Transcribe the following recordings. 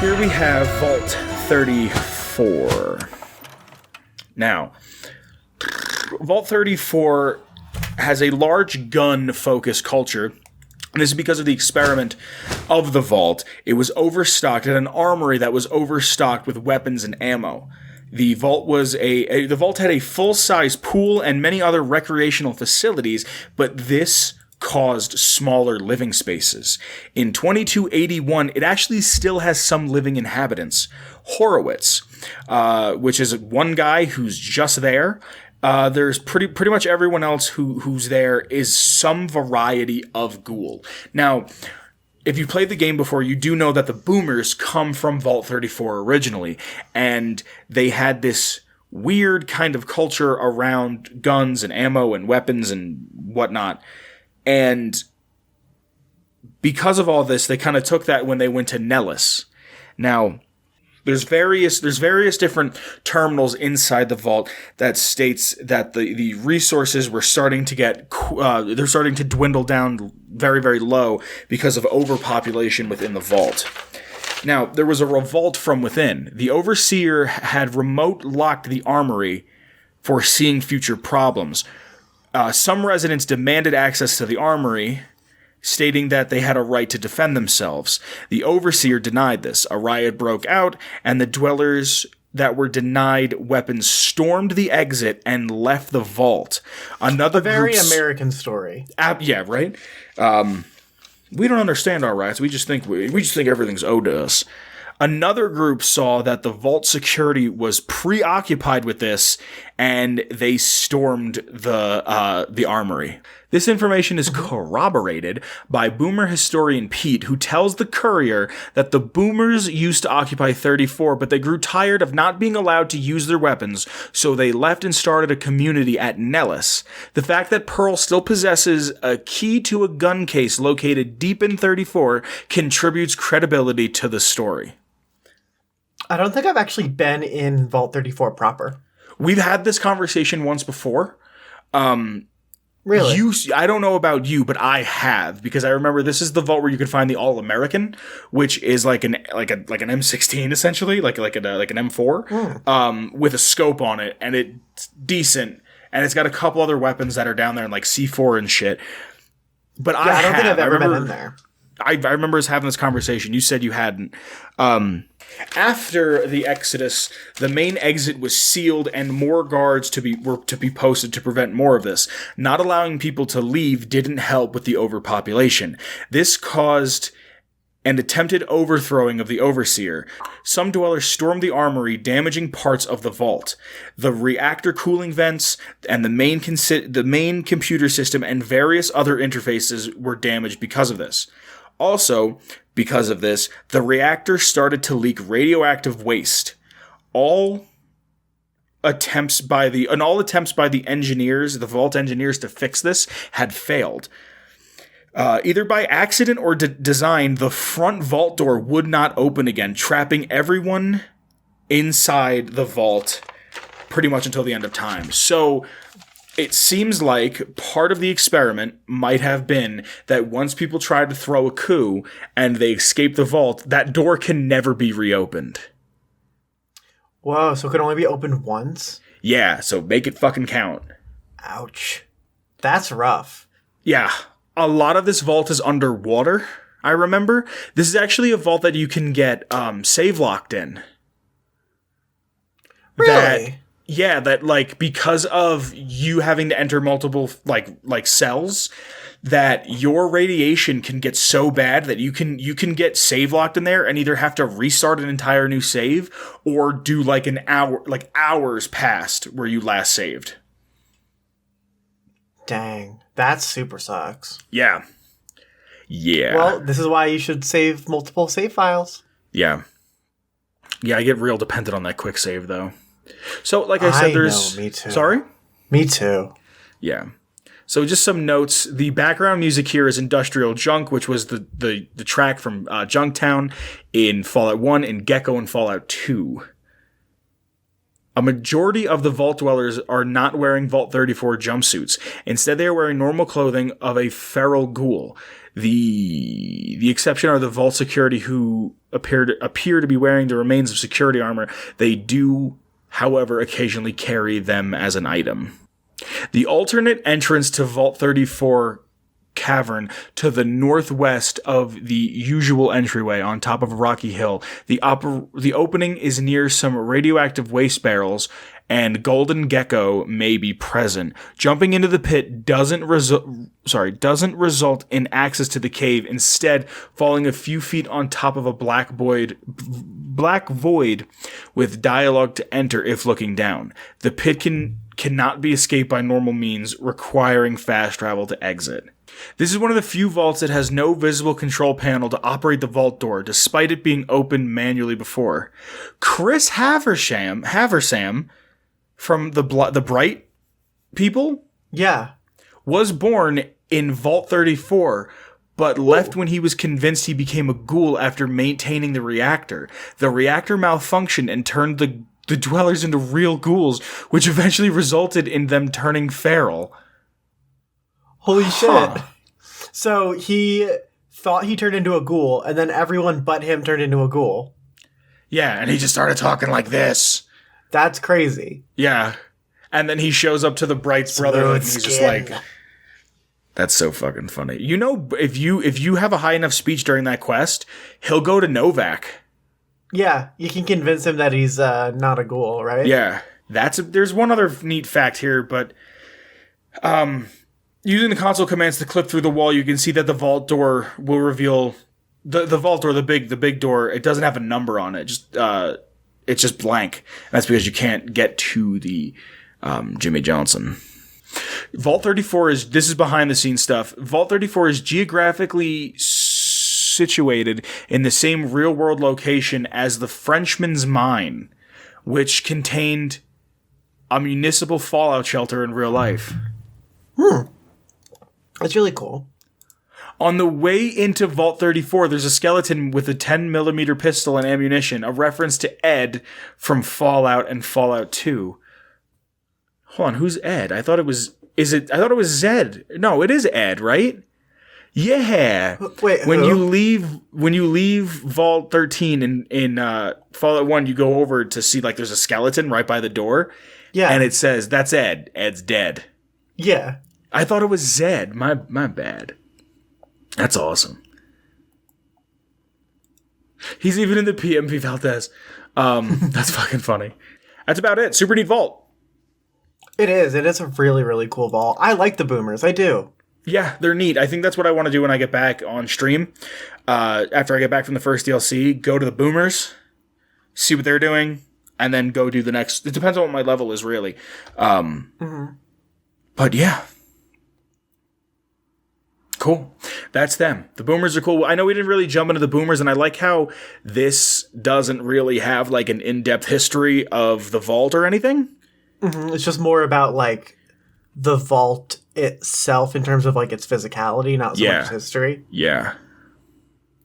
Here we have Vault 34. Now, Vault 34 has a large gun-focused culture. And this is because of the experiment of the vault. It was overstocked. It had an armory that was overstocked with weapons and ammo. The vault had a full-size pool and many other recreational facilities, but this caused smaller living spaces. In 2281, it actually still has some living inhabitants. Horowitz, which is one guy who's just there. There's pretty much everyone else who's there is some variety of ghoul. Now, if you played the game before, you do know that the boomers come from Vault 34 originally, and they had this weird kind of culture around guns and ammo and weapons and whatnot. And because of all this, they kind of took that when they went to Nellis. Now, there's various different terminals inside the vault that states that the resources were starting to they're starting to dwindle down very, very low because of overpopulation within the vault. Now, there was a revolt from within. The Overseer had remote locked the armory, foreseeing future problems. Some residents demanded access to the armory, stating that they had a right to defend themselves. The Overseer denied this. A riot broke out, and the dwellers that were denied weapons stormed the exit and left the vault. Another very American story. Yeah, right? We don't understand our rights. We just think everything's owed to us. Another group saw that the vault security was preoccupied with this, and they stormed the armory. This information is corroborated by Boomer historian Pete, who tells the Courier that the Boomers used to occupy 34, but they grew tired of not being allowed to use their weapons, so they left and started a community at Nellis. The fact that Pearl still possesses a key to a gun case located deep in 34 contributes credibility to the story. I don't think I've actually been in Vault 34 proper. We've had this conversation once before. Really? I don't know about you, but I have, because I remember this is the vault where you could find the All-American, which is like an M16 essentially, like an M4, with a scope on it, and it's decent, and it's got a couple other weapons that are down there, and like C4 and shit. But I don't think I've ever been in there. I remember us having this conversation. You said you hadn't. After the exodus, the main exit was sealed and more guards were to be posted to prevent more of this. Not allowing people to leave didn't help with the overpopulation. This caused an attempted overthrowing of the Overseer. Some dwellers stormed the armory, damaging parts of the vault. The reactor cooling vents and the main computer system and various other interfaces were damaged because of this. Also, because of this, the reactor started to leak radioactive waste. All attempts by the engineers, the vault engineers, to fix this had failed. Either by accident or design, the front vault door would not open again, trapping everyone inside the vault pretty much until the end of time. So it seems like part of the experiment might have been that once people try to throw a coup and they escape the vault, that door can never be reopened. Whoa, so it can only be opened once? Yeah, so make it fucking count. Ouch. That's rough. Yeah, a lot of this vault is underwater, I remember. This is actually a vault that you can get save locked in. Really? That like because of you having to enter multiple like cells, that your radiation can get so bad that you can get save locked in there and either have to restart an entire new save or do like an hour, like hours past where you last saved. Dang, that super sucks. Yeah. Well, this is why you should save multiple save files. Yeah, I get real dependent on that quick save though. So, like I said, there's... Me too. Sorry? Me too. Yeah. So, just some notes. The background music here is Industrial Junk, which was the track from Junktown in Fallout 1 and Gecko in Fallout 2. A majority of the Vault Dwellers are not wearing Vault 34 jumpsuits. Instead, they are wearing normal clothing of a feral ghoul. The exception are the Vault security who appear to be wearing the remains of security armor. They do, however, occasionally carry them as an item. The alternate entrance to Vault 34 cavern to the northwest of the usual entryway on top of a rocky hill. The opening is near some radioactive waste barrels, and Golden Gecko may be present. Jumping into the pit doesn't result in access to the cave. Instead, falling a few feet on top of a black void with dialogue to enter if looking down. The pit cannot be escaped by normal means, requiring fast travel to exit. This is one of the few vaults that has no visible control panel to operate the vault door, despite it being opened manually before. Chris Haversam from the Bright people, was born in Vault 34, but left when he was convinced he became a ghoul after maintaining the reactor. The reactor malfunctioned and turned the dwellers into real ghouls, which eventually resulted in them turning feral. Holy shit. So he thought he turned into a ghoul, and then everyone but him turned into a ghoul. Yeah, and he just started talking like this. That's crazy. Yeah. And then he shows up to the Bright's Brotherhood, and he's just like... That's so fucking funny. You know, if you have a high enough speech during that quest, he'll go to Novak. Yeah, you can convince him that he's not a ghoul, right? Yeah. There's one other neat fact here, but... using the console commands to clip through the wall, you can see that the vault door will reveal the vault door, the big door. It doesn't have a number on it. It's just blank. And that's because you can't get to the Jimmy Johnson. Vault 34 this is behind the scenes stuff. Vault 34 is geographically situated in the same real world location as the Frenchman's Mine, which contained a municipal fallout shelter in real life. That's really cool. On the way into Vault 34, there's a skeleton with a 10mm pistol and ammunition, a reference to Ed from Fallout and Fallout 2. Hold on, who's Ed? I thought it was Zed. No, it is Ed, right? Yeah. Wait, when you leave Vault 13 in Fallout 1, you go over to see like there's a skeleton right by the door. Yeah. And it says, "That's Ed. Ed's dead." Yeah. I thought it was Zed. My bad. That's awesome. He's even in the PMV Valdez. That's fucking funny. That's about it. Super neat vault. It is. It is a really, really cool vault. I like the boomers. I do. Yeah, they're neat. I think that's what I want to do when I get back on stream. After I get back from the first DLC, go to the boomers, see what they're doing, and then go do the next. It depends on what my level is, really. But yeah. Cool. That's them. The boomers are cool. I know we didn't really jump into the boomers, and I like how this doesn't really have like an in-depth history of the vault or anything. It's just more about like the vault itself in terms of like its physicality, not so much history. Yeah.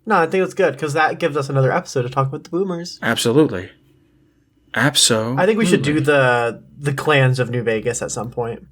No, I think it's good because that gives us another episode to talk about the boomers. Absolutely. I think we should do the clans of New Vegas at some point.